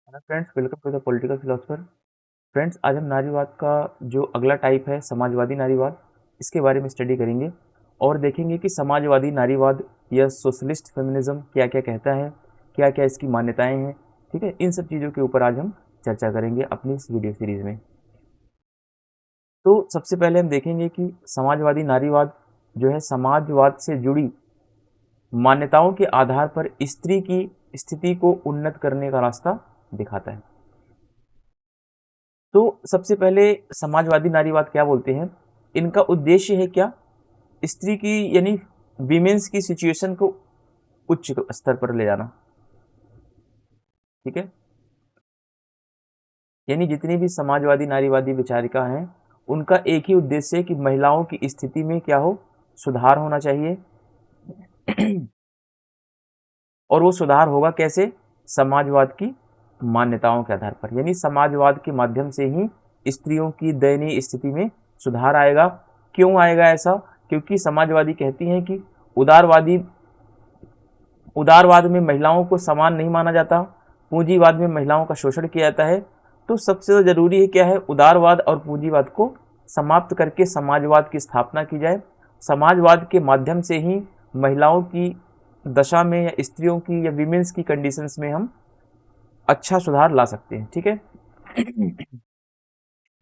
Hello friends, welcome to the political philosopher. Friends, आज हम नारीवाद का जो अगला टाइप है समाजवादी नारीवाद, इसके बारे में स्टडी करेंगे और देखेंगे कि समाजवादी नारीवाद या सोशलिस्ट फेमिनिज्म क्या क्या कहता है, क्या क्या इसकी मान्यताएं हैं। ठीक है, इन सब चीज़ों के ऊपर आज हम चर्चा करेंगे अपनी इस वीडियो सीरीज में। तो सबसे पहले हम देखेंगे कि समाजवादी नारीवाद जो है समाजवाद से जुड़ी मान्यताओं के आधार पर स्त्री की स्थिति को उन्नत करने का रास्ता दिखाता है। तो सबसे पहले समाजवादी नारीवाद क्या बोलते हैं, इनका उद्देश्य है क्या, स्त्री की यानी वीमेंस की सिचुएशन को उच्च स्तर पर ले जाना। ठीक है, यानी जितनी भी समाजवादी नारीवादी विचारिका हैं उनका एक ही उद्देश्य है कि महिलाओं की स्थिति में क्या हो, सुधार होना चाहिए। और वो सुधार होगा कैसे, समाजवाद की मान्यताओं के आधार पर, यानी समाजवाद के माध्यम से ही स्त्रियों की दयनीय स्थिति में सुधार आएगा। क्यों आएगा ऐसा, क्योंकि समाजवादी कहती हैं कि उदारवादी उदारवाद में महिलाओं को समान नहीं माना जाता, पूंजीवाद में महिलाओं का शोषण किया जाता है। तो सबसे ज़्यादा जरूरी है क्या है, उदारवाद और पूंजीवाद को समाप्त करके समाजवाद की स्थापना की जाए। समाजवाद के माध्यम से ही महिलाओं की दशा में या स्त्रियों की या विमेंस की कंडीशंस में हम अच्छा सुधार ला सकते हैं। ठीक है,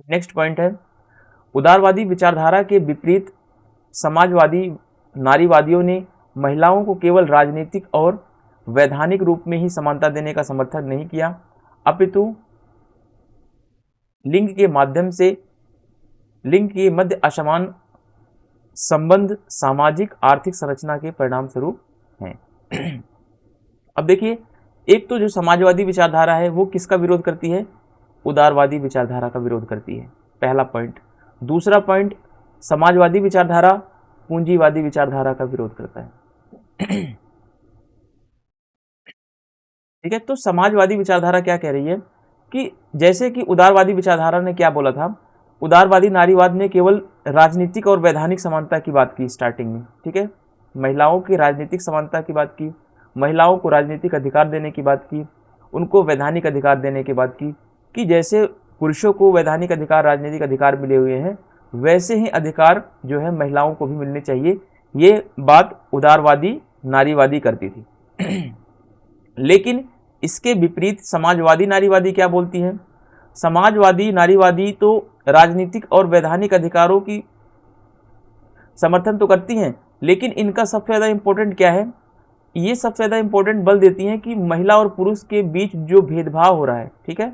नेक्स्ट पॉइंट है, उदारवादी विचारधारा के विपरीत समाजवादी नारीवादियों ने महिलाओं को केवल राजनीतिक और वैधानिक रूप में ही समानता देने का समर्थन नहीं किया, अपितु लिंग के मध्य असमान संबंध सामाजिक आर्थिक संरचना के परिणाम स्वरूप हैं। अब देखिए, एक तो जो समाजवादी विचारधारा है वो किसका विरोध करती है, उदारवादी विचारधारा का विरोध करती है, पहला पॉइंट। दूसरा पॉइंट, समाजवादी विचारधारा पूंजीवादी विचारधारा का विरोध करता है। ठीक है, तो समाजवादी विचारधारा क्या कह रही है कि जैसे कि उदारवादी विचारधारा ने क्या बोला था, उदारवादी नारीवाद ने केवल राजनीतिक और वैधानिक समानता की बात की स्टार्टिंग में। ठीक है, महिलाओं की राजनीतिक समानता की बात की, महिलाओं को राजनीतिक अधिकार देने की बात की, उनको वैधानिक अधिकार देने की बात की कि जैसे पुरुषों को वैधानिक अधिकार राजनीतिक अधिकार मिले हुए हैं वैसे ही अधिकार जो है महिलाओं को भी मिलने चाहिए। ये बात उदारवादी नारीवादी करती थी। लेकिन इसके विपरीत समाजवादी नारीवादी क्या बोलती हैं, समाजवादी नारीवादी तो राजनीतिक और वैधानिक अधिकारों की समर्थन तो करती हैं, लेकिन इनका सबसे ज़्यादा इंपॉर्टेंट क्या है, ये सबसे ज़्यादा इंपॉर्टेंट बल देती हैं कि महिला और पुरुष के बीच जो भेदभाव हो रहा है, ठीक है,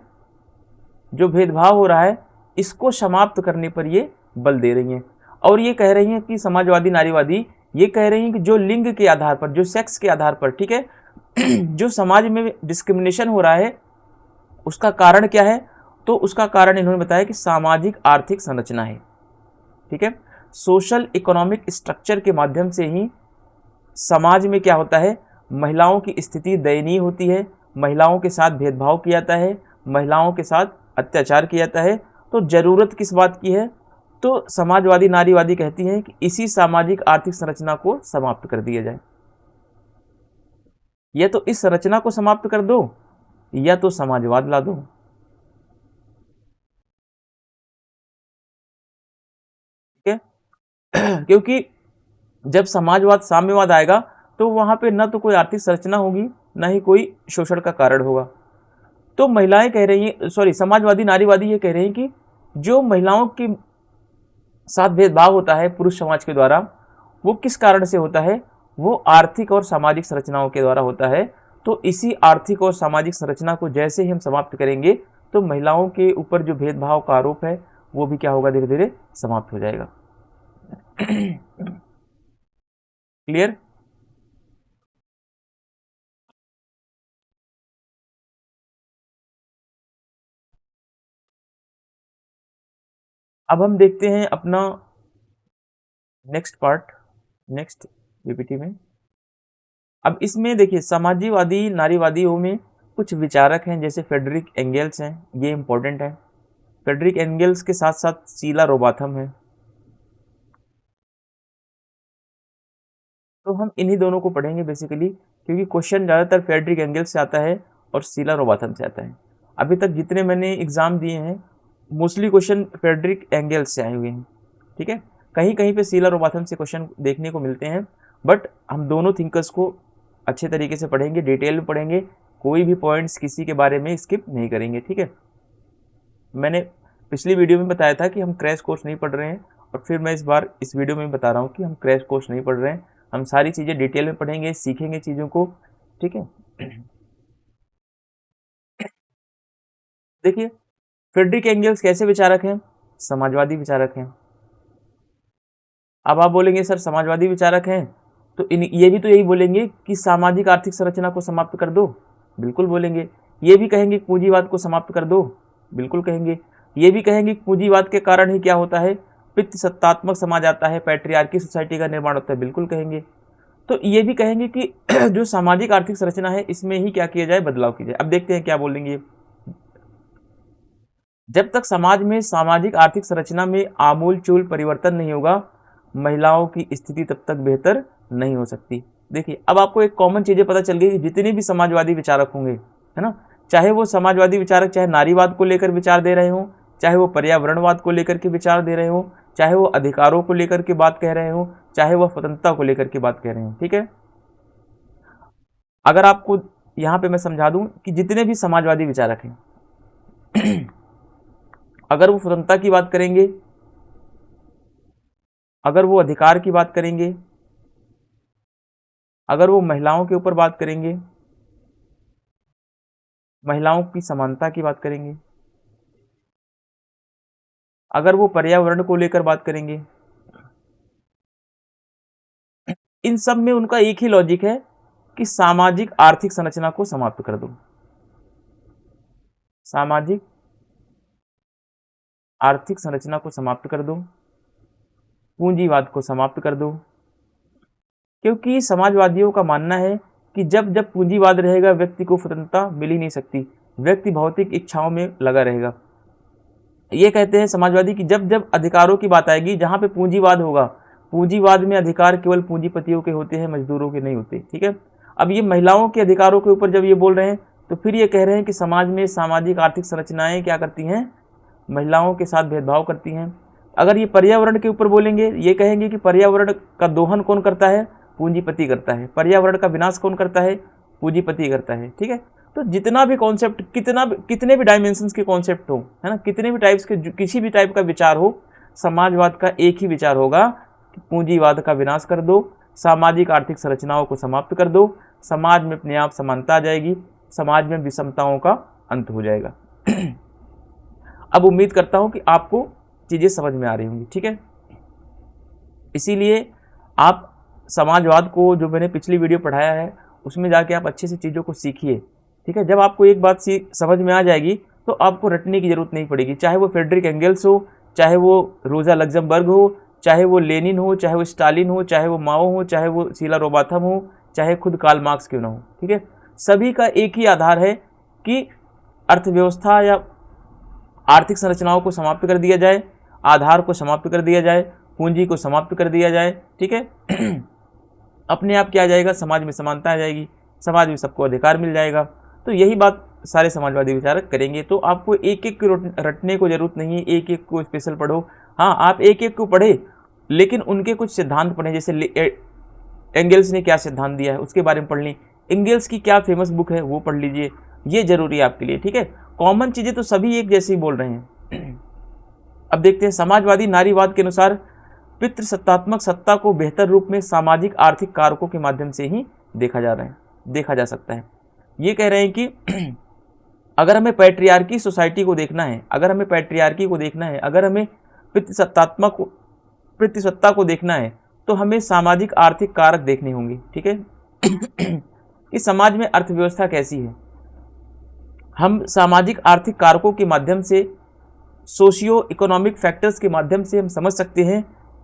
जो भेदभाव हो रहा है इसको समाप्त करने पर ये बल दे रही हैं। और ये कह रही हैं कि समाजवादी नारीवादी ये कह रही हैं कि जो लिंग के आधार पर, जो सेक्स के आधार पर, ठीक है, जो समाज में डिस्क्रिमिनेशन हो रहा है उसका कारण क्या है, तो उसका कारण इन्होंने बताया कि सामाजिक आर्थिक संरचना है। ठीक है, सोशल इकोनॉमिक स्ट्रक्चर के माध्यम से ही समाज में क्या होता है, महिलाओं की स्थिति दयनीय होती है, महिलाओं के साथ भेदभाव किया जाता है, महिलाओं के साथ अत्याचार किया जाता है। तो जरूरत किस बात की है, तो समाजवादी नारीवादी कहती हैं कि इसी सामाजिक आर्थिक संरचना को समाप्त कर दिया जाए, या तो इस संरचना को समाप्त कर दो या तो समाजवाद ला दो। ठीक है, क्योंकि जब समाजवाद साम्यवाद आएगा तो वहां पे न तो कोई आर्थिक संरचना होगी न ही कोई शोषण का कारण होगा। तो महिलाएं कह रही हैं, सॉरी, समाजवादी नारीवादी ये कह रहे हैं कि जो महिलाओं के साथ भेदभाव होता है पुरुष समाज के द्वारा वो किस कारण से होता है, वो आर्थिक और सामाजिक संरचनाओं के द्वारा होता है। तो इसी आर्थिक और सामाजिक संरचना को जैसे ही हम समाप्त करेंगे तो महिलाओं के ऊपर जो भेदभाव का आरोप है वो भी क्या होगा, धीरे धीरे समाप्त हो जाएगा। क्लियर। अब हम देखते हैं अपना नेक्स्ट पार्ट, नेक्स्ट पीपीटी में। अब इसमें देखिए समाजवादी नारीवादियों में कुछ विचारक हैं जैसे फ्रेडरिक एंगेल्स हैं, ये इंपॉर्टेंट है। फ्रेडरिक एंगेल्स के साथ साथ शीला रोबाथम है। तो हम इन्हीं दोनों को पढ़ेंगे बेसिकली, क्योंकि क्वेश्चन ज़्यादातर फ्रेडरिक एंगेल्स से आता है और शीला रोबाथम से आता है। अभी तक जितने मैंने एग्जाम दिए हैं मोस्टली क्वेश्चन फ्रेडरिक एंगेल्स से आए हुए हैं, ठीक है। कहीं कहीं पे सीलर रोबाथम से क्वेश्चन देखने को मिलते हैं, बट हम दोनों थिंकर्स को अच्छे तरीके से पढ़ेंगे, डिटेल में पढ़ेंगे, कोई भी पॉइंट्स किसी के बारे में स्किप नहीं करेंगे, ठीक है। मैंने पिछली वीडियो में बताया था कि हम क्रैश कोर्स नहीं पढ़ रहे हैं, और फिर मैं इस बार इस वीडियो में बता रहा हूँ कि हम क्रैश कोर्स नहीं पढ़ रहे हैं, हम सारी चीज़ें डिटेल में पढ़ेंगे, सीखेंगे चीज़ों को, ठीक है। देखिए फ्रेडरिक एंगल्स कैसे विचारक हैं? समाजवादी विचारक हैं। अब आप बोलेंगे सर समाजवादी विचारक हैं तो ये भी तो यही बोलेंगे कि सामाजिक आर्थिक संरचना को समाप्त कर दो, बिल्कुल बोलेंगे। ये भी कहेंगे पूंजीवाद को समाप्त कर दो, बिल्कुल कहेंगे। ये भी कहेंगे पूंजीवाद के कारण ही क्या होता है, पितृसत्तात्मक समाज आता है, पैट्रियार्की सोसाइटी का निर्माण होता है, बिल्कुल कहेंगे। तो ये भी कहेंगे कि जो सामाजिक आर्थिक संरचना है इसमें ही क्या किया जाए, बदलाव किया जाए। अब देखते हैं क्या बोलेंगे। जब तक समाज में सामाजिक आर्थिक संरचना में आमूलचूल परिवर्तन नहीं होगा, महिलाओं की स्थिति तब तक बेहतर नहीं हो सकती। देखिए अब आपको एक कॉमन चीजें पता चल गई कि जितने भी समाजवादी विचारक होंगे, है ना, चाहे वो समाजवादी विचारक चाहे नारीवाद को लेकर विचार दे रहे हो, चाहे वो पर्यावरणवाद को लेकर के विचार दे रहे हो, चाहे वो अधिकारों को लेकर के बात कह रहे हो, चाहे वो स्वतंत्रता को लेकर के बात कह रहे हो, ठीक है। अगर आपको यहाँ पे मैं समझा दूं कि जितने भी समाजवादी विचारक हैं अगर वो स्वतंत्रता की बात करेंगे, अगर वो अधिकार की बात करेंगे, अगर वो महिलाओं के ऊपर बात करेंगे, महिलाओं की समानता की बात करेंगे, अगर वो पर्यावरण को लेकर बात करेंगे, इन सब में उनका एक ही लॉजिक है कि सामाजिक आर्थिक संरचना को समाप्त कर दो, सामाजिक आर्थिक संरचना को समाप्त कर दो, पूंजीवाद को समाप्त कर दो। क्योंकि समाजवादियों का मानना है कि जब जब पूंजीवाद रहेगा व्यक्ति को स्वतंत्रता मिल ही नहीं सकती, व्यक्ति भौतिक इच्छाओं में लगा रहेगा। ये कहते हैं समाजवादी कि जब जब अधिकारों की बात आएगी, जहां पे पूंजीवाद होगा, पूंजीवाद में अधिकार केवल पूंजीपतियों के होते हैं, मजदूरों के नहीं होते, ठीक है। अब ये महिलाओं के अधिकारों के ऊपर जब ये बोल रहे हैं तो फिर ये कह रहे हैं कि समाज में सामाजिक आर्थिक संरचनाएं क्या करती हैं, महिलाओं के साथ भेदभाव करती हैं। अगर ये पर्यावरण के ऊपर बोलेंगे, ये कहेंगे कि पर्यावरण का दोहन कौन करता है, पूंजीपति करता है, पर्यावरण का विनाश कौन करता है, पूंजीपति करता है, ठीक है। तो जितना भी कॉन्सेप्ट, कितने भी डायमेंशंस के कॉन्सेप्ट हो, है ना, कितने भी टाइप्स के, किसी भी टाइप का विचार हो, समाजवाद का एक ही विचार होगा कि पूंजीवाद का विनाश कर दो, सामाजिक आर्थिक संरचनाओं को समाप्त कर दो, समाज में अपने आप समानता आ जाएगी, समाज में विषमताओं का अंत हो जाएगा। अब उम्मीद करता हूं कि आपको चीजें समझ में आ रही होंगी, ठीक है। इसीलिए आप समाजवाद को, जो मैंने पिछली वीडियो पढ़ाया है उसमें जाके आप अच्छे से चीज़ों को सीखिए, ठीक है। जब आपको एक बात समझ में आ जाएगी तो आपको रटने की जरूरत नहीं पड़ेगी, चाहे वो फ्रेडरिक एंगल्स हो, चाहे वो रोजा लग्जमबर्ग हो, चाहे वो लेनिन हो, चाहे वो स्टालिन हो, चाहे वो माओ हो, चाहे वो शीला रोबाथम हो, चाहे खुद कार्ल मार्क्स क्यों ना हो, ठीक है। सभी का एक ही आधार है कि अर्थव्यवस्था या आर्थिक संरचनाओं को समाप्त कर दिया जाए, आधार को समाप्त कर दिया जाए, पूंजी को समाप्त कर दिया जाए, ठीक है। अपने आप क्या आ जाएगा, समाज में समानता आ जाएगी, समाज में सबको अधिकार मिल जाएगा। तो यही बात सारे समाजवादी विचारक करेंगे। तो आपको एक एक को रटने को जरूरत नहीं है, एक एक को स्पेशल पढ़ो। हाँ, आप एक एक को पढ़े लेकिन उनके कुछ सिद्धांत पढ़ें, जैसे एंगल्स ने क्या सिद्धांत दिया है उसके बारे में पढ़ ली, एंगल्स की क्या फेमस बुक है वो पढ़ लीजिए, ये जरूरी है आपके लिए, ठीक है। कॉमन चीजें तो सभी एक जैसे ही बोल रहे हैं। अब देखते हैं, समाजवादी नारीवाद के अनुसार पितृसत्तात्मक सत्ता को बेहतर रूप में सामाजिक आर्थिक कारकों के माध्यम से ही देखा जा सकता है। ये कह रहे हैं कि अगर हमें पैट्रियार्की सोसाइटी को देखना है, अगर हमें पैट्रियार्की को देखना है, अगर हमें पितृसत्ता को देखना है तो हमें सामाजिक आर्थिक कारक देखने होंगे, ठीक है। कि समाज में अर्थव्यवस्था कैसी है, हम सामाजिक आर्थिक कारकों के माध्यम से, सोशियो इकोनॉमिक फैक्टर्स के माध्यम से हम समझ सकते हैं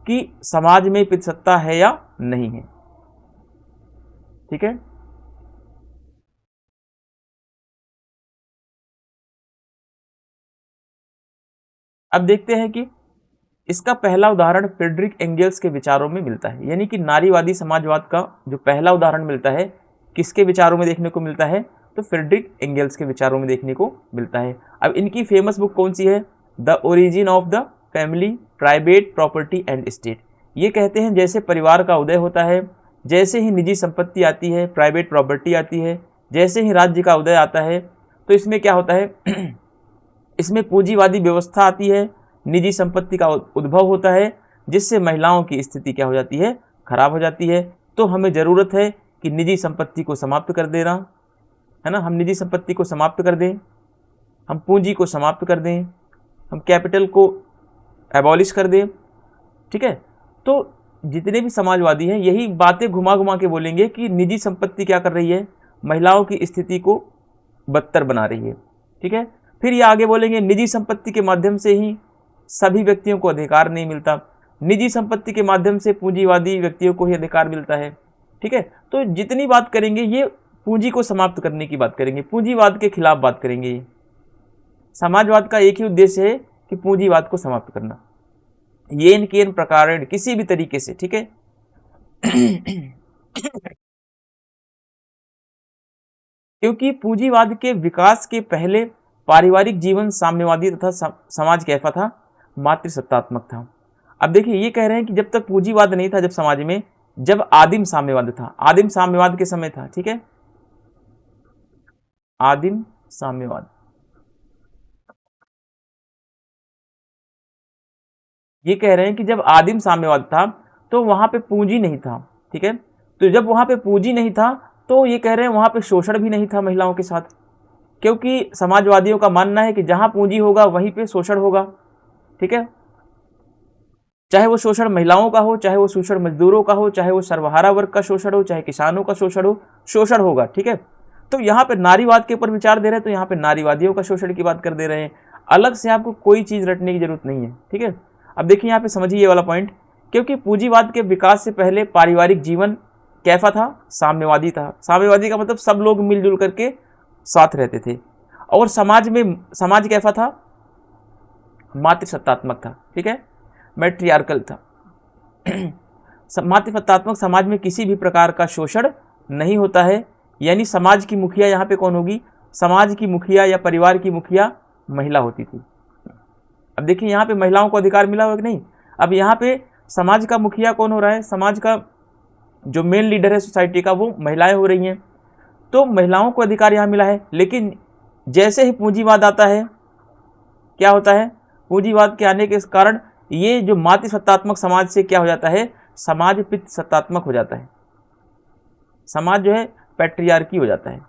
कि समाज में पितृसत्ता है या नहीं है, ठीक है। अब देखते हैं कि इसका पहला उदाहरण फ्रेडरिक एंगल्स के विचारों में मिलता है, यानी कि नारीवादी समाजवाद का जो पहला उदाहरण मिलता है किसके विचारों में देखने को मिलता है, तो फ्रेडरिक एंगेल्स के विचारों में देखने को मिलता है। अब इनकी फेमस बुक कौन सी है? The origin of the family, private property and state. ये कहते हैं जैसे परिवार का उदय होता है, जैसे ही निजी संपत्ति आती है, प्राइवेट प्रॉपर्टी आती है, जैसे ही राज्य का उदय आता है, तो इसमें क्या होता है इसमें पूंजीवादी व्यवस्था आती है, निजी संपत्ति का उद्भव होता है, जिससे महिलाओं की स्थिति क्या हो जाती है? खराब हो जाती है। तो हमें ज़रूरत है कि निजी संपत्ति को समाप्त कर देना, है ना, हम निजी संपत्ति को समाप्त कर दें, हम पूंजी को समाप्त कर दें, हम कैपिटल को एबॉलिश कर दें। ठीक है, तो जितने भी समाजवादी हैं यही बातें घुमा घुमा के बोलेंगे कि निजी संपत्ति क्या कर रही है? महिलाओं की स्थिति को बदतर बना रही है। ठीक है, फिर ये आगे बोलेंगे निजी संपत्ति के माध्यम से ही सभी व्यक्तियों को अधिकार नहीं मिलता, निजी संपत्ति के माध्यम से पूंजीवादी व्यक्तियों को ही अधिकार मिलता है। ठीक है, तो जितनी बात करेंगे ये पूंजी को समाप्त करने की बात करेंगे, पूंजीवाद के खिलाफ बात करेंगे। समाजवाद का एक ही उद्देश्य है कि पूंजीवाद को समाप्त करना, ये इनके इन प्रकार किसी भी तरीके से। ठीक है क्योंकि पूंजीवाद के विकास के पहले पारिवारिक जीवन साम्यवादी तथा समाज कैसा था? मातृसत्तात्मक था। अब देखिए ये कह रहे हैं कि जब तक पूंजीवाद नहीं था, जब समाज में, जब आदिम साम्यवाद था, आदिम साम्यवाद के समय था। ठीक है, आदिम साम्यवाद, ये कह रहे हैं कि जब आदिम साम्यवाद था तो वहां पे पूंजी नहीं था। ठीक है, तो जब वहां पे पूंजी नहीं था तो ये कह रहे हैं वहां पे शोषण भी नहीं था महिलाओं के साथ, क्योंकि समाजवादियों का मानना है कि जहां पूंजी होगा वहीं पे शोषण होगा। ठीक है, चाहे वो शोषण महिलाओं का हो, चाहे वो शोषण मजदूरों का हो, चाहे वो सर्वहारा वर्ग का शोषण हो, चाहे किसानों का शोषण हो, शोषण होगा। ठीक है, तो यहाँ पे नारीवाद के ऊपर विचार दे रहे हैं, तो यहाँ पे नारीवादियों का शोषण की बात कर दे रहे हैं। अलग से आपको कोई चीज रटने की जरूरत नहीं है। ठीक है, अब देखिए यहाँ पे समझिए ये वाला पॉइंट, क्योंकि पूंजीवाद के विकास से पहले पारिवारिक जीवन कैसा था? साम्यवादी था। साम्यवादी का मतलब सब लोग मिलजुल करके साथ रहते थे, और समाज कैसा था? मातृसत्तात्मक था। ठीक है, मैट्रियार्कल था। मातृसत्तात्मक समाज में किसी भी प्रकार का शोषण नहीं होता है, यानी समाज की मुखिया यहाँ पे कौन होगी? समाज की मुखिया या परिवार की मुखिया महिला होती थी। अब देखिए यहाँ पे महिलाओं को अधिकार मिला हुआ कि नहीं? अब यहाँ पे समाज का मुखिया कौन हो रहा है? समाज का जो मेन लीडर है सोसाइटी का, वो महिलाएं हो रही हैं, तो महिलाओं को अधिकार यहाँ मिला है। लेकिन जैसे ही पूंजीवाद आता है, क्या होता है? पूंजीवाद के आने के कारण ये जो मातृसत्तात्मक समाज से क्या हो जाता है? समाज पितृ सत्तात्मक हो जाता है। समाज जो है पैट्रियार्की हो जाता है।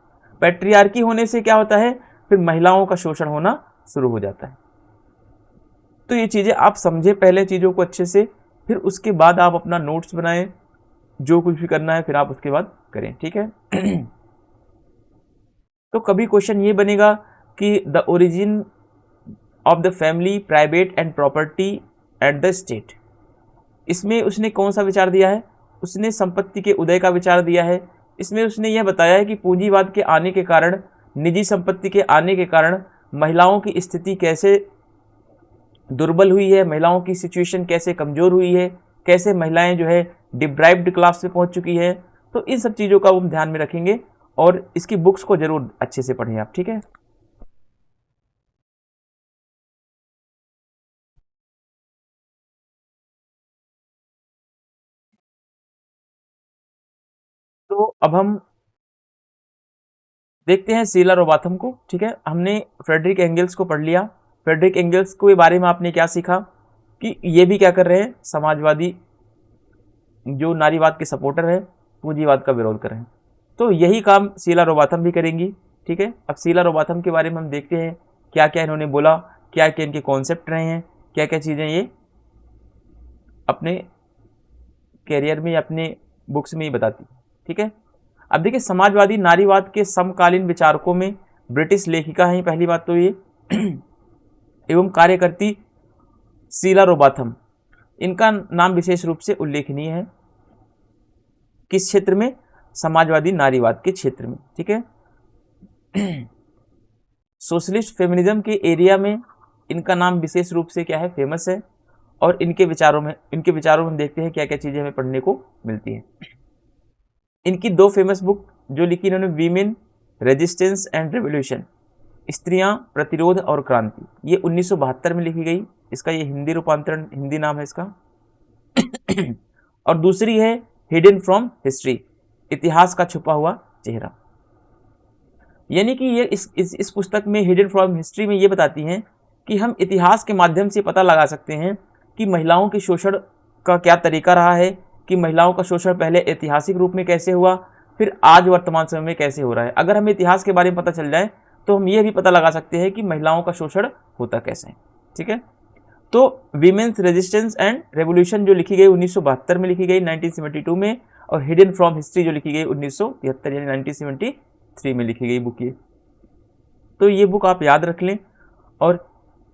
पैट्रियार्की होने से क्या होता है? फिर महिलाओं का शोषण होना शुरू हो जाता है। तो ये चीज़ें आप समझे पहले चीज़ों को अच्छे से, फिर उसके बाद आप अपना नोट्स बनाएं, जो कुछ भी करना है फिर आप उसके बाद करें। ठीक है तो कभी क्वेश्चन ये बनेगा कि the origin of the family, private and property at the state, इसमें उसने कौन सा विचार दिया है? उसने संपत्ति के उदय का विचार दिया है। इसमें उसने यह बताया है कि पूंजीवाद के आने के कारण, निजी संपत्ति के आने के कारण महिलाओं की स्थिति कैसे दुर्बल हुई है, महिलाओं की सिचुएशन कैसे कमज़ोर हुई है, कैसे महिलाएं जो है डिप्राइव्ड क्लास में पहुंच चुकी है। तो इन सब चीज़ों का वो ध्यान में रखेंगे, और इसकी बुक्स को जरूर अच्छे से पढ़ें आप। ठीक है, तो अब हम देखते हैं शीला रोबाथम को। ठीक है, हमने फ्रेडरिक एंगल्स को पढ़ लिया। फ्रेडरिक एंगल्स के बारे में आपने क्या सीखा? कि ये भी क्या कर रहे हैं? समाजवादी जो नारीवाद के सपोर्टर है, पूंजीवाद का विरोध कर रहे हैं। तो यही काम शीला रोबाथम भी करेंगी। ठीक है, अब शीला रोबाथम के बारे में हम देखते हैं क्या क्या इन्होंने बोला, क्या क्या इनके कॉन्सेप्ट रहे हैं, क्या क्या चीज़ें ये अपने कैरियर में या अपने बुक्स में ही बताती। ठीक है, अब देखिए समाजवादी नारीवाद के समकालीन विचारकों में ब्रिटिश लेखिका हैं पहली बात तो ये एवं कार्यकर्ती शीला रोबाथम, इनका नाम विशेष रूप से उल्लेखनीय है। किस क्षेत्र में? समाजवादी नारीवाद के क्षेत्र में। ठीक है, सोशलिस्ट फेमिनिज्म के एरिया में इनका नाम विशेष रूप से क्या है? फेमस है। और इनके विचारों में देखते हैं क्या क्या चीज़ें हमें पढ़ने को मिलती हैं। इनकी दो फेमस बुक जो लिखी इन्होंने, वीमेन रेजिस्टेंस एंड रेवोल्यूशन, स्त्रियां, प्रतिरोध और क्रांति, ये 1972 में लिखी गई। इसका ये हिंदी रूपांतरण, हिंदी नाम है इसका। और दूसरी है हिडन फ्रॉम हिस्ट्री, इतिहास का छुपा हुआ चेहरा। यानी कि ये इस पुस्तक में हिडन फ्रॉम हिस्ट्री में ये बताती हैं कि हम इतिहास के माध्यम से पता लगा सकते हैं कि महिलाओं के शोषण का क्या तरीका रहा है, कि महिलाओं का शोषण पहले ऐतिहासिक रूप में कैसे हुआ, फिर आज वर्तमान समय में कैसे हो रहा है। अगर हमें इतिहास के बारे में पता चल जाए तो हम ये भी पता लगा सकते हैं कि महिलाओं का शोषण होता कैसे है। ठीक है, तो वीमेंस रेजिस्टेंस एंड रेवोल्यूशन जो लिखी गई 1972 में लिखी गई, 1972 में, और हिडन फ्रॉम हिस्ट्री जो लिखी गई 1973 यानी 1973 में लिखी गई बुक ये। तो ये बुक आप याद रख लें। और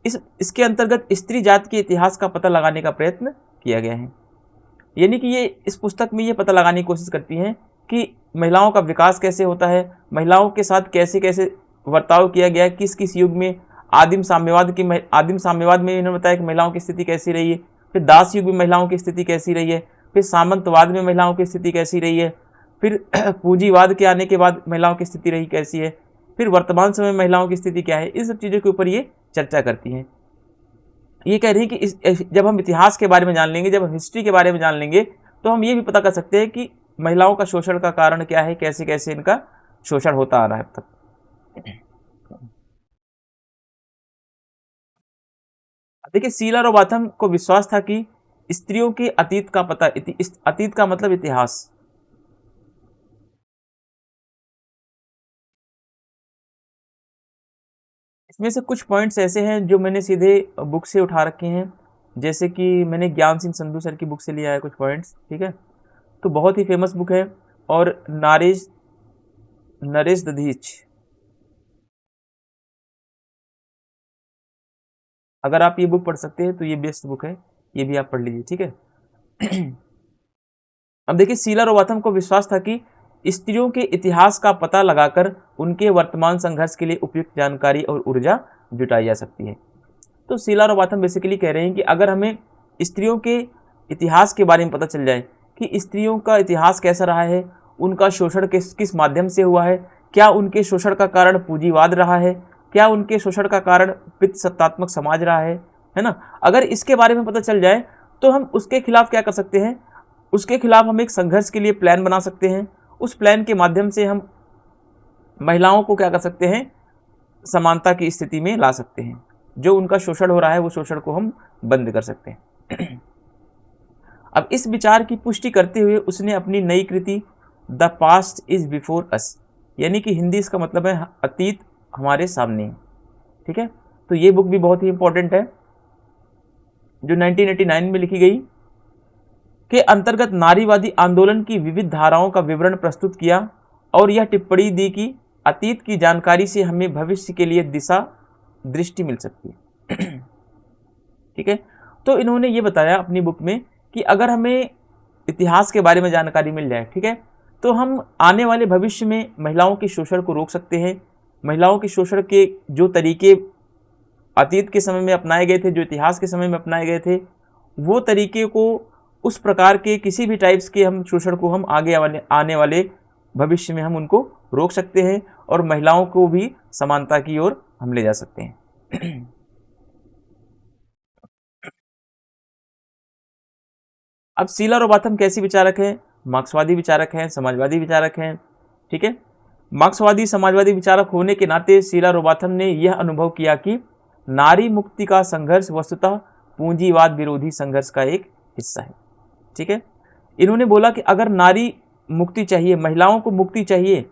इसके अंतर्गत स्त्री जाति के इतिहास का पता लगाने का प्रयत्न किया गया है। यानी कि ये इस पुस्तक में ये पता लगाने की कोशिश करती हैं कि महिलाओं का विकास कैसे होता है, महिलाओं के साथ कैसे कैसे वर्ताव किया गया है, किस किस युग में। आदिम साम्यवाद में इन्होंने बताया कि महिलाओं की स्थिति कैसी रही है, फिर दास युग में महिलाओं की स्थिति कैसी रही है, फिर सामंतवाद में महिलाओं की स्थिति कैसी रही है, फिर पूंजीवाद के आने के बाद महिलाओं की स्थिति रही कैसी है, फिर वर्तमान समय में महिलाओं की स्थिति क्या है। इन सब चीज़ों के ऊपर ये चर्चा करती हैं। ये कह रही है कि जब हम इतिहास के बारे में जान लेंगे, जब हम हिस्ट्री के बारे में जान लेंगे, तो हम ये भी पता कर सकते हैं कि महिलाओं का शोषण का कारण क्या है, कैसे कैसे इनका शोषण होता आ रहा है अब तक। देखिए, शीला रोबाथम को विश्वास था कि स्त्रियों के अतीत का पता, अतीत का मतलब इतिहास, इसमें से कुछ पॉइंट्स ऐसे हैं जो मैंने सीधे बुक से उठा रखे हैं। जैसे कि मैंने ज्ञान सिंह संधू सर की बुक से लिया है कुछ पॉइंट्स। ठीक है, तो बहुत ही फेमस बुक है। और नरेश दधीच, अगर आप ये बुक पढ़ सकते हैं तो ये बेस्ट बुक है, ये भी आप पढ़ लीजिए। ठीक है। अब देखिए, शीला रोबाथम को विश्वास था कि स्त्रियों के इतिहास का पता लगाकर उनके वर्तमान संघर्ष के लिए उपयुक्त जानकारी और ऊर्जा जुटाई जा सकती है। तो शीला रोबाथम बेसिकली कह रहे हैं कि अगर हमें स्त्रियों के इतिहास के बारे में पता चल जाए कि स्त्रियों का इतिहास कैसा रहा है, उनका शोषण किस किस माध्यम से हुआ है, क्या उनके शोषण का कारण पूंजीवाद रहा है, क्या उनके शोषण का कारण पितृसत्तात्मक समाज रहा है ना। अगर इसके बारे में पता चल जाए तो हम उसके खिलाफ क्या कर सकते हैं, उसके खिलाफ हम एक संघर्ष के लिए प्लान बना सकते हैं। उस प्लान के माध्यम से हम महिलाओं को क्या कर सकते हैं, समानता की स्थिति में ला सकते हैं। जो उनका शोषण हो रहा है वो शोषण को हम बंद कर सकते हैं। अब इस विचार की पुष्टि करते हुए उसने अपनी नई कृति the past is before us, यानी कि हिंदी इसका मतलब है अतीत हमारे सामने। ठीक है, तो ये बुक भी बहुत ही इंपॉर्टेंट है, जो 1989 में लिखी गई, के अंतर्गत नारीवादी आंदोलन की विविध धाराओं का विवरण प्रस्तुत किया और यह टिप्पणी दी कि अतीत की जानकारी से हमें भविष्य के लिए दिशा दृष्टि मिल सकती है। ठीक है, तो इन्होंने ये बताया अपनी बुक में कि अगर हमें इतिहास के बारे में जानकारी मिल जाए, ठीक है, तो हम आने वाले भविष्य में महिलाओं के शोषण को रोक सकते हैं। महिलाओं के शोषण के जो तरीके अतीत के समय में अपनाए गए थे, जो इतिहास के समय में अपनाए गए थे, वो तरीके को, उस प्रकार के किसी भी टाइप्स के हम शोषण को हम आने वाले भविष्य में हम उनको रोक सकते हैं और महिलाओं को भी समानता की ओर हम ले जा सकते हैं। अब शीला रोबाथम कैसी विचारक है? मार्क्सवादी विचारक हैं, समाजवादी विचारक हैं। ठीक है, मार्क्सवादी समाजवादी विचारक होने के नाते शीला रोबाथम ने यह अनुभव किया कि नारी मुक्ति का संघर्ष वस्तुतः पूंजीवाद विरोधी संघर्ष का एक हिस्सा है। ठीक है, इन्होंने बोला कि अगर नारी मुक्ति चाहिए, महिलाओं को मुक्ति चाहिए,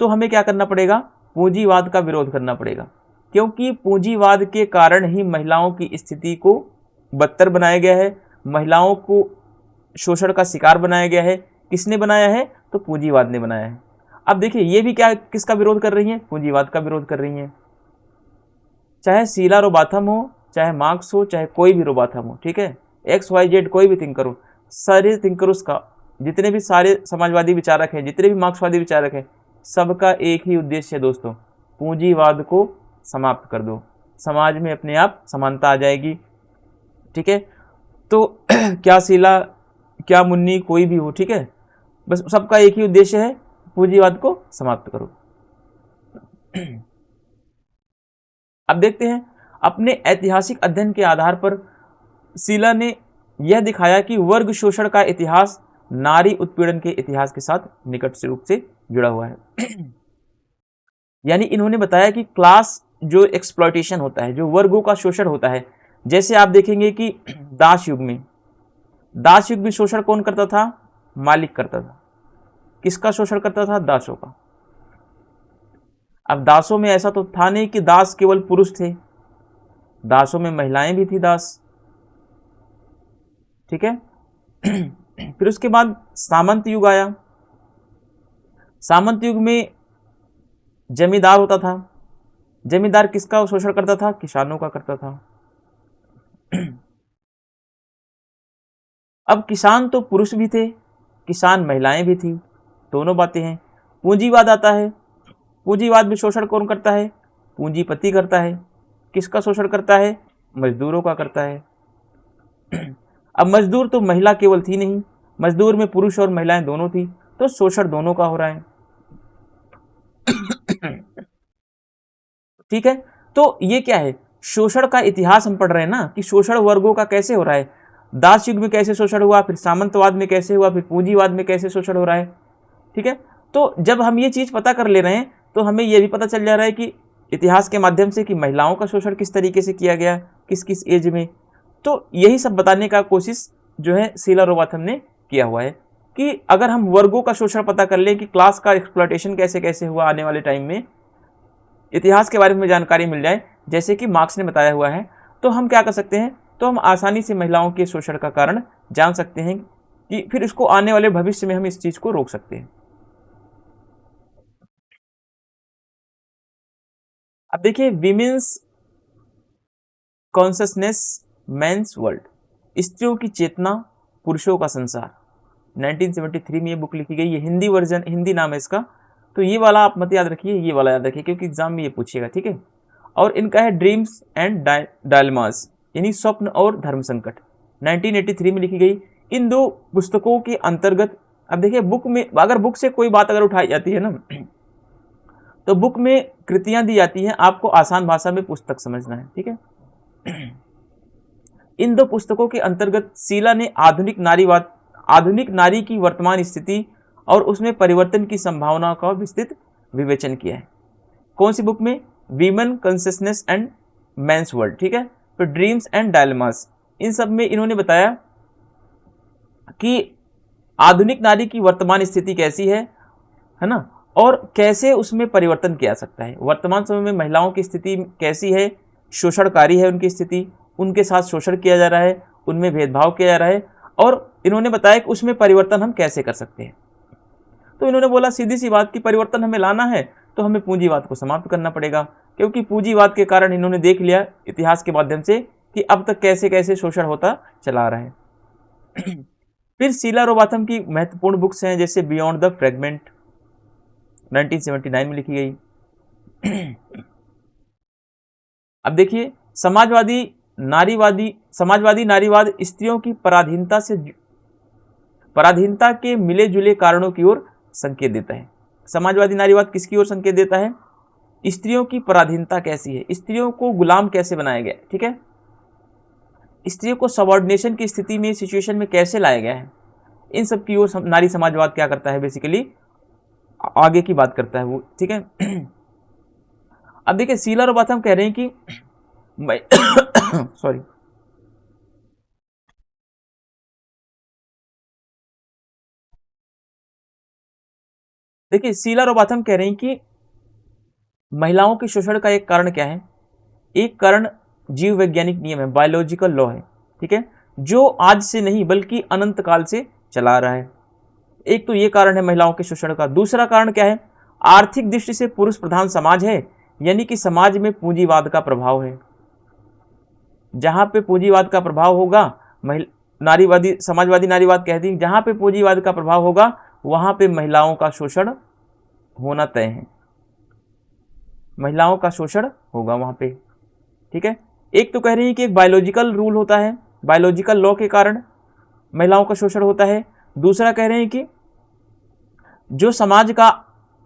तो हमें क्या करना पड़ेगा? पूंजीवाद का विरोध करना पड़ेगा, क्योंकि पूंजीवाद के कारण ही महिलाओं की स्थिति को बदतर बनाया गया है, महिलाओं को शोषण का शिकार बनाया गया है। किसने बनाया है? तो पूंजीवाद ने बनाया है। अब देखिए, ये भी क्या, किसका विरोध कर रही हैं? पूंजीवाद का विरोध कर रही हैं। चाहे शीला रोबाथम हो, चाहे मार्क्स हो, चाहे कोई भी रोबाथम हो, ठीक है, XYZ कोई भी थिंकर हो, सारे थिंकर्स का, जितने भी सारे समाजवादी विचारक हैं, जितने भी मार्क्सवादी विचारक हैं, सबका एक ही उद्देश्य है दोस्तों, पूंजीवाद को समाप्त कर दो, समाज में अपने आप समानता आ जाएगी। ठीक है, तो क्या शीला, क्या मुन्नी, कोई भी हो, ठीक है, बस सबका एक ही उद्देश्य है, पूंजीवाद को समाप्त करो। अब देखते हैं, अपने ऐतिहासिक अध्ययन के आधार पर शीला ने यह दिखाया कि वर्ग शोषण का इतिहास नारी उत्पीड़न के इतिहास के साथ निकट से रूप से जुड़ा हुआ है। यानी इन्होंने बताया कि क्लास जो एक्सप्लॉयटेशन होता है, जो वर्गों का शोषण होता है, जैसे आप देखेंगे कि दास युग में शोषण कौन करता था? मालिक करता था। किसका शोषण करता था? दासों का। अब दासों में ऐसा तो था नहीं कि दास केवल पुरुष थे, दासों में महिलाएं भी थी दास, ठीक है। फिर उसके बाद सामंत युग आया। सामंत युग में जमींदार होता था। जमींदार किसका शोषण करता था? किसानों का करता था। अब किसान तो पुरुष भी थे, किसान महिलाएं भी थी, दोनों बातें हैं। पूंजीवाद आता है। पूंजीवाद में शोषण कौन करता है? पूंजीपति करता है। किसका शोषण करता है? मजदूरों का करता है। अब मजदूर तो महिला केवल थी नहीं, मजदूर में पुरुष और महिलाएं दोनों थी, तो शोषण दोनों का हो रहा है। ठीक है, तो ये क्या है? शोषण का इतिहास हम पढ़ रहे हैं ना, कि शोषण वर्गों का कैसे हो रहा है। दास युग में कैसे शोषण हुआ, फिर सामंतवाद में कैसे हुआ, फिर पूंजीवाद में कैसे शोषण हो रहा है। ठीक है, तो जब हम ये चीज पता कर ले रहे हैं तो हमें यह भी पता चल जा रहा है कि इतिहास के माध्यम से कि महिलाओं का शोषण किस तरीके से किया गया, किस किस एज में। तो यही सब बताने का कोशिश जो है शीला रोबाथम ने किया हुआ है, कि अगर हम वर्गों का शोषण पता कर लें कि क्लास का एक्सप्लॉयटेशन कैसे कैसे हुआ आने वाले टाइम में, इतिहास के बारे में जानकारी मिल जाए जैसे कि मार्क्स ने बताया हुआ है, तो हम क्या कर सकते हैं? तो हम आसानी से महिलाओं के शोषण का कारण जान सकते हैं, कि फिर इसको आने वाले भविष्य में हम इस चीज को रोक सकते हैं। अब देखिए, विमेन्स कॉन्शसनेस, मेंस वर्ल्ड, स्त्रियों की चेतना, पुरुषों का संसार, 1973 में ये बुक लिखी गई। ये हिंदी वर्जन, हिंदी नाम है इसका, तो ये वाला आप मत याद रखिए, ये वाला याद रखिए क्योंकि एग्जाम में ये पूछिएगा, ठीक है। और इनका है ड्रीम्स एंड डायलमास, यानी स्वप्न और धर्म संकट, 1983 में लिखी गई। इन दो पुस्तकों के अंतर्गत, अब देखिए बुक में, अगर बुक से कोई बात अगर उठाई जाती है ना, तो बुक में कृतियां दी जाती हैं, आपको आसान भाषा में पुस्तक समझना है, ठीक है। इन दो पुस्तकों के अंतर्गत शीला ने आधुनिक नारी की वर्तमान स्थिति और उसमें परिवर्तन की संभावनाओं का विस्तृत विवेचन किया है। कौन सी बुक में? Women consciousness and mains world, ठीक है। फिर ड्रीम्स एंड डायलेमास, इन सब में इन्होंने बताया कि आधुनिक नारी की वर्तमान स्थिति कैसी है ना, और कैसे उसमें परिवर्तन किया सकता है। वर्तमान समय में महिलाओं की स्थिति कैसी है? शोषणकारी है उनकी स्थिति, उनके साथ शोषण किया जा रहा है, उनमें भेदभाव किया जा रहा है, और इन्होंने बताया कि उसमें परिवर्तन हम कैसे कर सकते हैं। तो इन्होंने बोला सीधी सी बात कि परिवर्तन हमें लाना है तो हमें पूंजीवाद को समाप्त करना पड़ेगा, क्योंकि पूंजीवाद के कारण इन्होंने देख लिया इतिहास के माध्यम से कि अब तक कैसे कैसे शोषण होता चला रहा है। फिर शीला रोबाथम की महत्वपूर्ण बुक्स हैं, जैसे बियॉन्ड द फ्रेगमेंट, 1979 में लिखी गई। अब देखिए, समाजवादी नारीवाद स्त्रियों की पराधीनता के मिले जुले कारणों की ओर संकेत देता है। समाजवादी नारीवाद किसकी ओर संकेत देता है? स्त्रियों की पराधीनता कैसी है, स्त्रियों को गुलाम कैसे बनाया गया, ठीक है, स्त्रियों को सबऑर्डिनेशन की स्थिति में, सिचुएशन में कैसे लाया गया है, इन सब की ओर नारी समाजवाद क्या करता है, बेसिकली आगे की बात करता है वो, ठीक है। अब देखिए, शीला रोबाथम कह रहे हैं कि सॉरी, देखिए शीला रोबाथम कह रहे हैं कि महिलाओं के शोषण का एक कारण क्या है? एक कारण जीव वैज्ञानिक नियम है, बायोलॉजिकल लॉ है, ठीक है, जो आज से नहीं बल्कि अनंत काल से चला रहा है। एक तो ये कारण है महिलाओं के शोषण का। दूसरा कारण क्या है? आर्थिक दृष्टि से पुरुष प्रधान समाज है, यानी कि समाज में पूंजीवाद का प्रभाव है। जहां पे पूंजीवाद का प्रभाव होगा, समाजवादी नारीवाद कहती है, जहां पे पूंजीवाद का प्रभाव होगा वहां पे महिलाओं का शोषण होना तय है, महिलाओं का शोषण होगा वहां पे, ठीक है। एक तो कह रही है कि एक बायोलॉजिकल रूल होता है, बायोलॉजिकल लॉ के कारण महिलाओं का शोषण होता है। दूसरा कह रहे हैं कि जो समाज का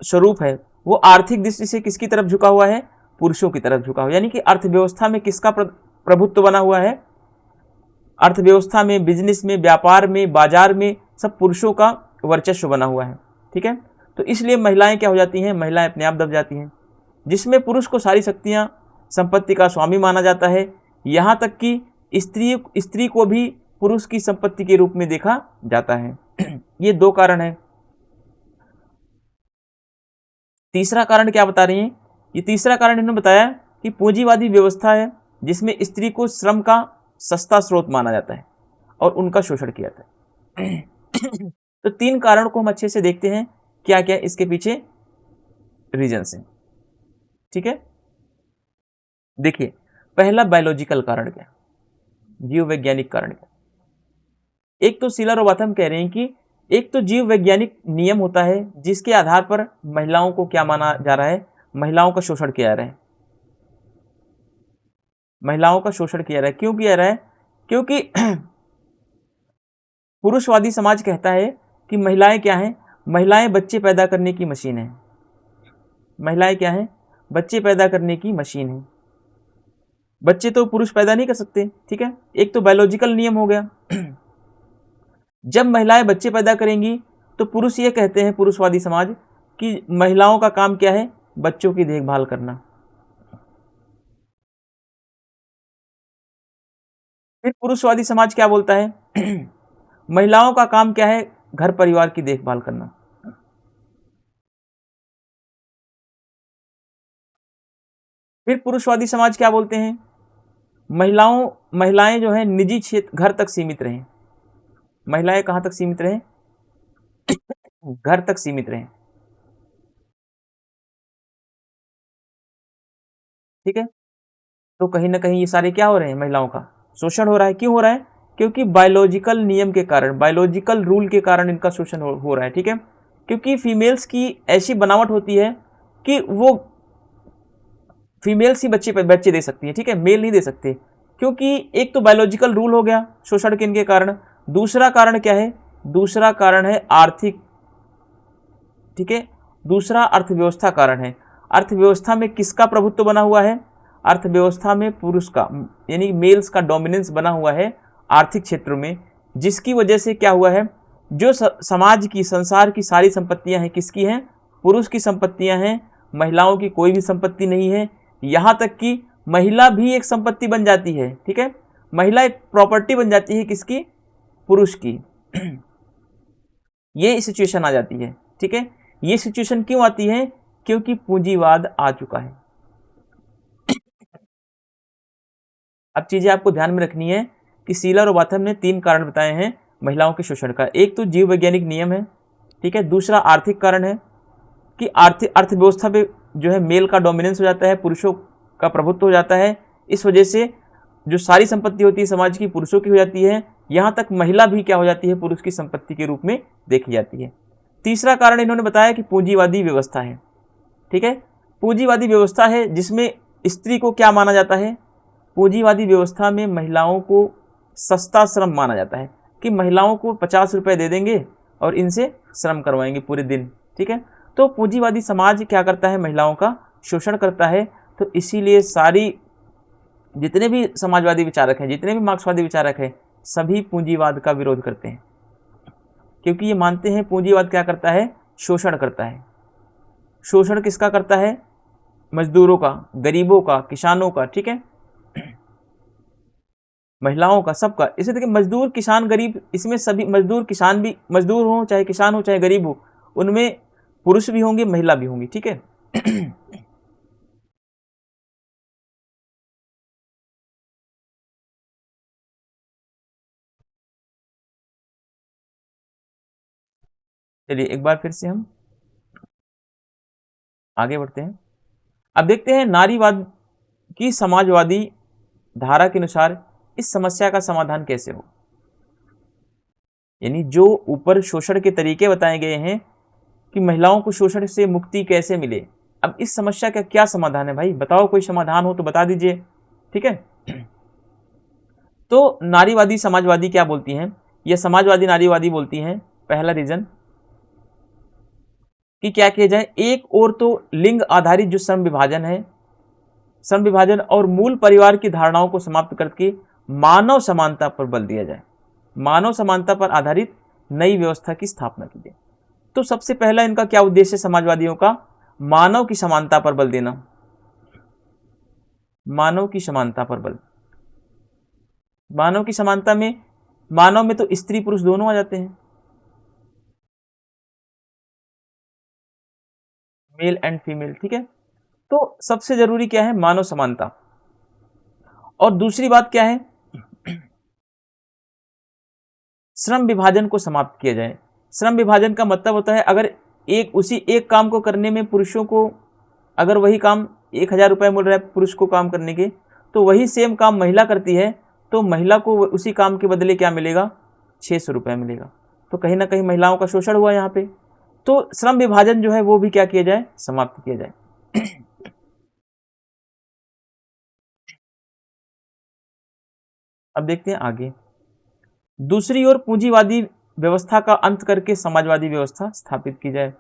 स्वरूप है वो आर्थिक दृष्टि से किसकी तरफ झुका हुआ है? पुरुषों की तरफ झुका हुआ, यानी कि अर्थव्यवस्था में किसका प्रभुत्व बना हुआ है? अर्थव्यवस्था में, बिजनेस में, व्यापार में, बाजार में सब पुरुषों का वर्चस्व बना हुआ है। ठीक है, तो इसलिए महिलाएं क्या हो जाती हैं? महिलाएं अपने आप दब जाती हैं, जिसमें पुरुष को सारी शक्तियां, संपत्ति का स्वामी माना जाता है। यहाँ तक कि स्त्री को भी पुरुष की संपत्ति के रूप में देखा जाता है। ये दो कारण है। तीसरा कारण क्या बता रही हैं? ये तीसरा कारण इन्होंने बताया कि पूंजीवादी व्यवस्था है जिसमें स्त्री को श्रम का सस्ता स्रोत माना जाता है और उनका शोषण किया जाता है। तो तीन कारण को हम अच्छे से देखते हैं, क्या क्या इसके पीछे रीजंस हैं। ठीक है, देखिए, पहला बायोलॉजिकल कारण क्या, जीव वैज्ञानिक कारण क्या। एक तो शीला रोबाथम कह रहे हैं कि एक तो जीव वैज्ञानिक नियम होता है जिसके आधार पर महिलाओं को क्या माना जा रहा है? महिलाओं का शोषण किया जा रहा है। महिलाओं का शोषण किया जा रहा है। क्यों किया जा रहा है? क्योंकि पुरुषवादी समाज कहता है कि महिलाएं क्या हैं? महिलाएं बच्चे पैदा करने की मशीन है। महिलाएं क्या हैं? बच्चे पैदा करने की मशीन है। बच्चे तो पुरुष पैदा नहीं कर सकते। ठीक है, एक तो बायोलॉजिकल नियम हो गया। जब महिलाएं बच्चे पैदा करेंगी तो पुरुष ये कहते हैं, पुरुषवादी समाज, कि महिलाओं का काम क्या है? बच्चों की देखभाल करना। फिर पुरुषवादी समाज क्या बोलता है? महिलाओं का काम क्या है? घर परिवार की देखभाल करना। फिर पुरुषवादी समाज क्या बोलते हैं? महिलाएं जो है निजी क्षेत्र, घर तक सीमित रहें। महिलाएं कहां तक सीमित रहें? घर तक सीमित रहें। ठीक है, तो कहीं ना कहीं ये सारे क्या हो रहे हैं? महिलाओं का शोषण हो रहा है। क्यों हो रहा है? क्योंकि बायोलॉजिकल नियम के कारण, बायोलॉजिकल रूल के कारण इनका शोषण हो रहा है। ठीक है, क्योंकि फीमेल्स की ऐसी बनावट होती है कि वो फीमेल्स ही बच्चे दे सकती है। ठीक है, मेल नहीं दे सकते, क्योंकि एक तो बायोलॉजिकल रूल हो गया शोषण के इनके कारण। दूसरा कारण क्या है? दूसरा कारण है आर्थिक। ठीक है, दूसरा अर्थव्यवस्था कारण है। अर्थव्यवस्था में किसका प्रभुत्व बना हुआ है? अर्थव्यवस्था में पुरुष का, यानी मेल्स का डोमिनेंस बना हुआ है आर्थिक क्षेत्रों में, जिसकी वजह से क्या हुआ है? जो समाज की, संसार की सारी संपत्तियां हैं किसकी हैं? पुरुष की संपत्तियां हैं। महिलाओं की कोई भी संपत्ति नहीं है। यहाँ तक कि महिला भी एक संपत्ति बन जाती है। ठीक है, महिला एक प्रॉपर्टी बन जाती है किसकी? पुरुष की। ये सिचुएशन आ जाती है। ठीक है, ये सिचुएशन क्यों आती है? क्योंकि पूंजीवाद आ चुका है। अब चीजें आपको ध्यान में रखनी है कि शीला रोबाथम ने तीन कारण बताए हैं महिलाओं के शोषण का। एक तो जीव वैज्ञानिक नियम है। ठीक है, दूसरा आर्थिक कारण है कि अर्थव्यवस्था पे जो है मेल का डोमिनेंस हो जाता है, पुरुषों का प्रभुत्व हो जाता है। इस वजह से जो सारी संपत्ति होती है समाज की पुरुषों की हो जाती है। यहाँ तक महिला भी क्या हो जाती है? पुरुष की संपत्ति के रूप में देखी जाती है। तीसरा कारण इन्होंने बताया कि पूंजीवादी व्यवस्था है। ठीक है, पूंजीवादी व्यवस्था है जिसमें स्त्री को क्या माना जाता है? पूंजीवादी व्यवस्था में महिलाओं को सस्ता श्रम माना जाता है, कि महिलाओं को 50 रुपये दे देंगे और इनसे श्रम करवाएंगे पूरे दिन। ठीक है, तो पूंजीवादी समाज क्या करता है? महिलाओं का शोषण करता है। तो इसीलिए सारी जितने भी समाजवादी विचारक हैं, जितने भी मार्क्सवादी विचारक हैं, सभी पूंजीवाद का विरोध करते हैं, क्योंकि ये मानते हैं पूंजीवाद क्या करता है? शोषण करता है। शोषण किसका करता है? मजदूरों का, गरीबों का, किसानों का। ठीक है, महिलाओं का, सबका। इसे देखिए, मजदूर, किसान, गरीब, इसमें सभी मजदूर, किसान भी, मजदूर हो चाहे किसान हो चाहे गरीब हो, उनमें पुरुष भी होंगे, महिला भी होंगी। ठीक है, चलिए एक बार फिर से हम आगे बढ़ते हैं। अब देखते हैं नारीवाद की समाजवादी धारा के अनुसार इस समस्या का समाधान कैसे हो। यानी जो ऊपर शोषण के तरीके बताए गए हैं कि महिलाओं को शोषण से मुक्ति कैसे मिले, अब इस समस्या का क्या समाधान है? भाई बताओ, कोई समाधान हो तो बता दीजिए। ठीक है, तो नारीवादी समाजवादी क्या बोलती हैं? ये समाजवादी नारीवादी बोलती हैं, पहला रीजन, कि क्या किया जाए, एक और तो लिंग आधारित जो श्रम विभाजन है, श्रम विभाजन और मूल परिवार की धारणाओं को समाप्त करके मानव समानता पर बल दिया जाए, मानव समानता पर आधारित नई व्यवस्था की स्थापना की जाए। तो सबसे पहला इनका क्या उद्देश्य है समाजवादियों का, मानव की समानता पर बल देना, मानव की समानता पर बल। मानव की समानता में, मानव में तो स्त्री पुरुष दोनों आ जाते हैं, मेल एंड फीमेल, ठीक है। तो सबसे जरूरी क्या है, मानव समानता। और दूसरी बात क्या है, श्रम विभाजन को समाप्त किया जाए। श्रम विभाजन का मतलब होता है अगर उसी एक काम को करने में पुरुषों को, अगर वही काम 1,000 रुपये मिल रहा है पुरुष को काम करने के, तो वही सेम काम महिला करती है, तो महिला को उसी काम के बदले क्या मिलेगा, 600 रुपये मिलेगा। तो कहीं ना कहीं महिलाओं का शोषण हुआ यहाँ पे। तो श्रम विभाजन जो है वो भी क्या किया जाए, समाप्त किया जाए। अब देखते हैं आगे। दूसरी ओर पूंजीवादी व्यवस्था का अंत करके समाजवादी व्यवस्था स्थापित की जाए।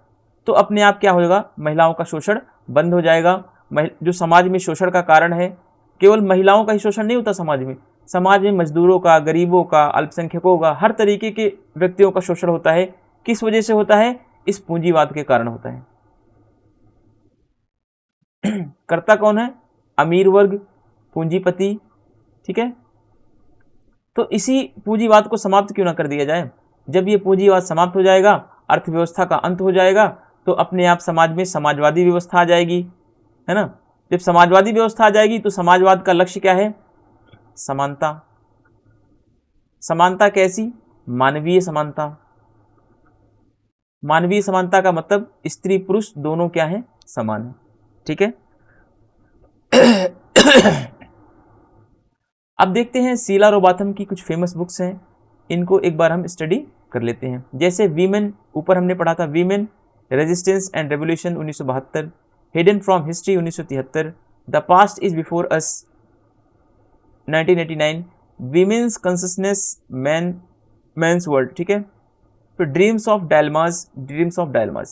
तो अपने आप क्या होगा, महिलाओं का शोषण बंद हो जाएगा। जो समाज में शोषण का कारण है, केवल महिलाओं का ही शोषण नहीं होता समाज में मजदूरों का, गरीबों का, अल्पसंख्यकों का, हर तरीके के व्यक्तियों का शोषण होता है। किस वजह से होता है, इस पूंजीवाद के कारण होता है। करता कौन है, अमीर वर्ग, पूंजीपति, ठीक है। तो इसी पूंजीवाद को समाप्त क्यों ना कर दिया जाए। जब ये पूंजीवाद समाप्त हो जाएगा, अर्थव्यवस्था का अंत हो जाएगा, तो अपने आप समाज में समाजवादी व्यवस्था आ जाएगी, है ना। जब समाजवादी व्यवस्था आ जाएगी तो समाजवाद का लक्ष्य क्या है, समानता। समानता कैसी, मानवीय समानता। मानवीय समानता का मतलब स्त्री पुरुष दोनों क्या है, समान है, ठीक है। अब देखते हैं शीला रोबाथम की कुछ फेमस बुक्स हैं, इनको एक बार हम स्टडी कर लेते हैं। जैसे वीमेन, ऊपर हमने पढ़ा था women, resistance and revolution 1972, hidden from history 1973, the past is before us 1989, women's consciousness, man's world, ठीक है। तो ड्रीम्स ऑफ डायलमास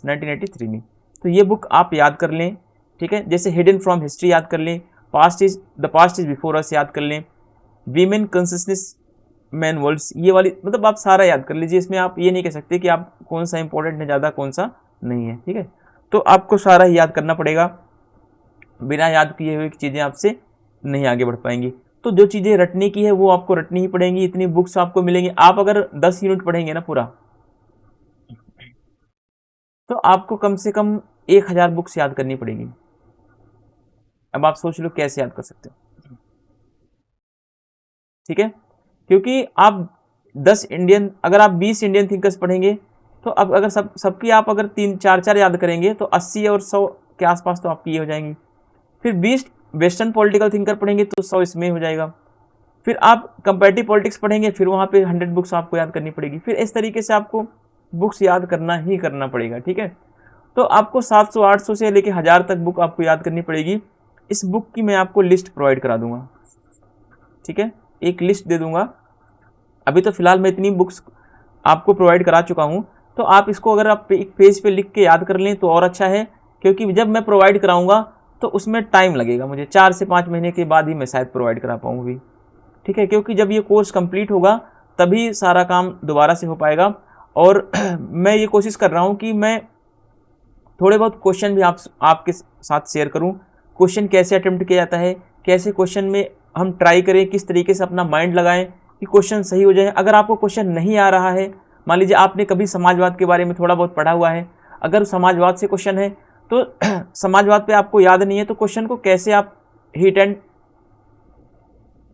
1983 में। तो ये बुक आप याद कर लें, ठीक है। जैसे हिडन फ्रॉम हिस्ट्री याद कर लें, द पास्ट इज बिफोर अस याद कर लें, वीमेन कॉन्शसनेस, मैन वर्ल्ड्स, ये वाली मतलब आप सारा याद कर लीजिए। इसमें आप ये नहीं कह सकते कि आप कौन सा इंपॉर्टेंट है ज़्यादा, कौन सा नहीं है, ठीक है। तो आपको सारा ही याद करना पड़ेगा, बिना याद किए हुए चीज़ें आपसे नहीं आगे बढ़ पाएंगी। तो जो चीज़ें रटने की है वो आपको रटनी ही पड़ेंगी, इतनी बुक्स आपको मिलेंगी। आप अगर 10 यूनिट पढ़ेंगे ना पूरा, तो आपको कम से कम 1,000 बुक्स याद करनी पड़ेगी। अब आप सोच लो कैसे याद कर सकते हो, ठीक है। क्योंकि आप 10 इंडियन, अगर आप 20 इंडियन थिंकर्स पढ़ेंगे, तो अब अगर सबकी आप अगर 3 4 4 याद करेंगे तो 80 और 100 के आसपास तो आपकी ये हो जाएंगी। फिर 20 वेस्टर्न पॉलिटिकल थिंकर पढ़ेंगे तो 100 इसमें हो जाएगा। फिर आप कंपेरेटिव पॉलिटिक्स पढ़ेंगे, फिर वहाँ पे 100 बुक्स आपको याद करनी पड़ेगी। फिर इस तरीके से आपको बुक्स याद करना ही करना पड़ेगा, ठीक है। तो आपको 700 800 से लेकर 1000 तक बुक आपको याद करनी पड़ेगी। इस बुक की मैं आपको लिस्ट प्रोवाइड करा दूंगा, ठीक है, एक लिस्ट दे दूंगा। अभी तो फिलहाल मैं इतनी बुक्स आपको प्रोवाइड करा चुका हूँ, तो आप इसको अगर आप एक पेज पे लिख के याद कर लें तो और अच्छा है। क्योंकि जब मैं प्रोवाइड कराऊंगा तो उसमें टाइम लगेगा, मुझे 4 से 5 महीने के बाद ही मैं शायद प्रोवाइड करा पाऊँ भी, ठीक है। क्योंकि जब ये कोर्स कंप्लीट होगा तभी सारा काम दोबारा से हो पाएगा। और मैं ये कोशिश कर रहा हूँ कि मैं थोड़े बहुत क्वेश्चन भी आपके साथ शेयर करूँ। क्वेश्चन कैसे अटेम्प्ट किया जाता है, कैसे क्वेश्चन में हम ट्राई करें, किस तरीके से अपना माइंड लगाएं कि क्वेश्चन सही हो जाए। अगर आपको क्वेश्चन नहीं आ रहा है, मान लीजिए आपने कभी समाजवाद के बारे में थोड़ा बहुत पढ़ा हुआ है, अगर समाजवाद से क्वेश्चन है तो समाजवाद पे आपको याद नहीं है, तो क्वेश्चन को कैसे आप हिट एंड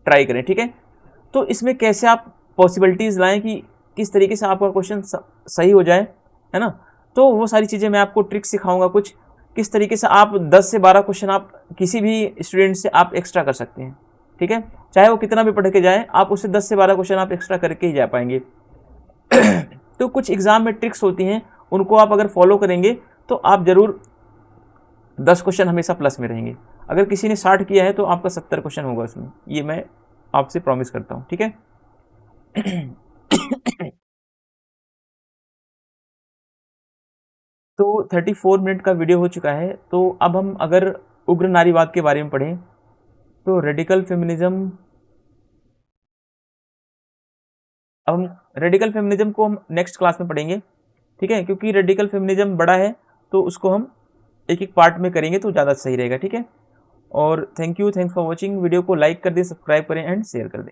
ट्राई करें, ठीक है। तो इसमें कैसे आप पॉसिबिलिटीज़ लाएं कि किस तरीके से आपका क्वेश्चन सही हो जाए, है ना। तो वो सारी चीज़ें मैं आपको ट्रिक सिखाऊंगा कुछ, किस तरीके से आप 10 से 12 क्वेश्चन आप किसी भी स्टूडेंट से आप एक्स्ट्रा कर सकते हैं, ठीक है। चाहे वो कितना भी पढ़ के जाए, आप उससे 10 से 12 क्वेश्चन आप एक्स्ट्रा करके ही जा पाएंगे। तो कुछ एग्जाम में ट्रिक्स होती हैं, उनको आप अगर फॉलो करेंगे तो आप जरूर 10 क्वेश्चन हमेशा प्लस में रहेंगे। अगर किसी ने 60 किया है तो आपका 70 क्वेश्चन होगा उसमें, ये मैं आपसे प्रॉमिस करता हूँ, ठीक है। तो 34 मिनट का वीडियो हो चुका है। तो अब हम अगर उग्र नारीवाद के बारे में पढ़ें तो रेडिकल फेमिनिज्म, अब हम रेडिकल फेमिनिज्म को हम नेक्स्ट क्लास में पढ़ेंगे, ठीक है, क्योंकि रेडिकल फेमिनिज्म बड़ा है तो उसको हम एक एक पार्ट में करेंगे तो ज़्यादा सही रहेगा, ठीक है। और thank you, thanks for watching. Video को लाइक कर दें, सब्सक्राइब करें एंड शेयर कर दें।